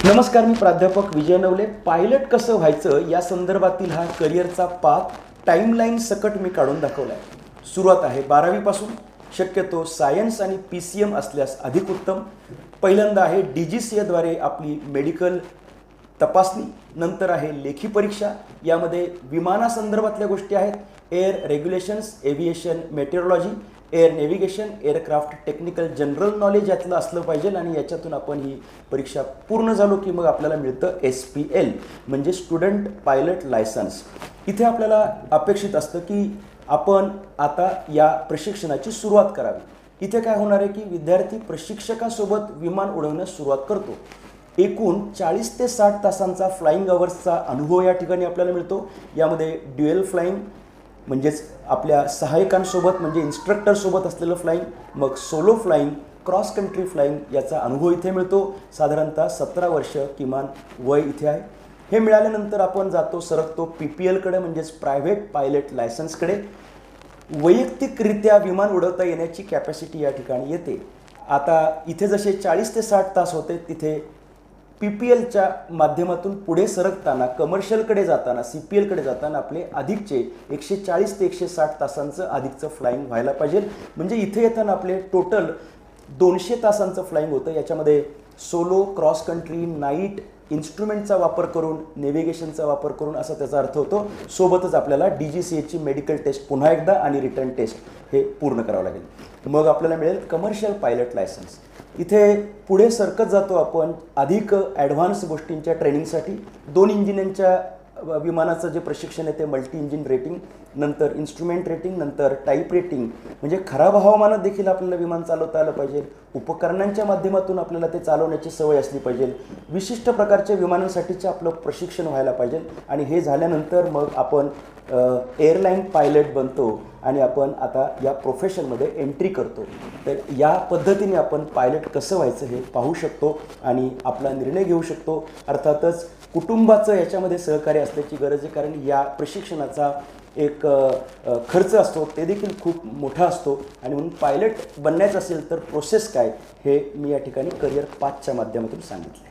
नमस्कार, मी प्राध्यापक विजय नवले. पायलट कसं व्हायचं या संदर्भातील हा करिअरचा पाथ टाईमलाईन सकट मी काढून दाखवला आहे. सुरुवात आहे 12वीपासून. शक्यतो सायन्स आणि PCM असल्यास अधिक उत्तम. पहिल्यांदा आहे DGCAद्वारे आपली मेडिकल तपासणी. नंतर आहे लेखी परीक्षा. यामध्ये विमानासंदर्भातल्या गोष्टी आहेत. Air regulations, aviation meteorology, air navigation, aircraft technical general knowledge यातलं असलं पाहिजे. आणि याच्यातून आपण ही परीक्षा पूर्ण झालो की मग आपल्याला मिळतं SPL म्हणजे स्टुडंट पायलट लायसन्स. इथे आपल्याला अपेक्षित असतं की आपण आता या प्रशिक्षणाची सुरुवात करावी. इथे काय होणार आहे की विद्यार्थी प्रशिक्षकासोबत विमान उडवण्यास सुरुवात करतो. एकूण 40 ते 60 तासांचा फ्लाईंग अवर्सचा अनुभव या ठिकाणी आपल्याला मिळतो. यामध्ये ड्युएल फ्लाईंग म्हणजेच आपल्या सहाय्यकांसोबत म्हणजे इन्स्ट्रक्टरसोबत असलेलं फ्लाईंग, मग solo flying, cross country flying याचा अनुभव इथे मिळतो. साधारणतः 17 वर्ष किमान वय इथे आहे. हे मिळाल्यानंतर आपण सरकतो PPLकडे म्हणजेच प्रायव्हेट पायलट लायसन्सकडे. वैयक्तिकरित्या विमान उडवता येण्याची कॅपॅसिटी या ठिकाणी येते. आता इथे जसे 40 ते 60 तास होते, तिथे PPLच्या माध्यमातून पुढे सरकताना कमर्शियलकडे जाताना CPLकडे जाताना आपले अधिकचे 140 ते 160 तासांचं अधिकचं फ्लाईंग व्हायला पाहिजे. म्हणजे इथे येताना आपले टोटल 200 तासांचं फ्लाईंग होतं. याच्यामध्ये सोलो, क्रॉस कंट्री, नाईट, इन्स्ट्रुमेंटचा वापर करून, नेव्हिगेशनचा वापर करून असा त्याचा अर्थ होतो. सोबतच आपल्याला DGCAची मेडिकल टेस्ट पुन्हा एकदा आणि रिटर्न टेस्ट हे पूर्ण करावं लागेल. मग आपल्याला मिळेल कमर्शियल पायलट लायसन्स. इथे पुढे सरकत जातो आपण अधिक ॲडव्हान्स गोष्टींच्या ट्रेनिंगसाठी. 2 इंजिनांच्या विमानाचं जे प्रशिक्षण आहे ते मल्टी इंजिन रेटिंग, नंतर इन्स्ट्रुमेंट रेटिंग, नंतर टाईप रेटिंग म्हणजे खराब हवामानात देखील आपल्याला विमान चालवता आलं पाहिजे. उपकरणांच्या माध्यमातून आपल्याला ते चालवण्याची सवय असली पाहिजे. विशिष्ट प्रकारच्या विमानांसाठीचं आपलं प्रशिक्षण व्हायला पाहिजे. आणि हे झाल्यानंतर मग आपण एअरलाईन पायलट बनतो आणि आपण आता या प्रोफेशनमध्ये एंट्री करतो. तर या पद्धतीने आपण पायलट कसं व्हायचं हे पाहू शकतो आणि आपला निर्णय घेऊ शकतो. अर्थातच कुटुंबाचं याच्यामध्ये सहकार्य असल्याची गरज आहे, कारण या प्रशिक्षणाचा एक खर्च असतो ते देखील खूप मोठा असतो. आणि म्हणून पायलट बनण्याचं असेल तर प्रोसेस काय हे मी या ठिकाणी करिअर पाथच्या माध्यमातून सांगितलं.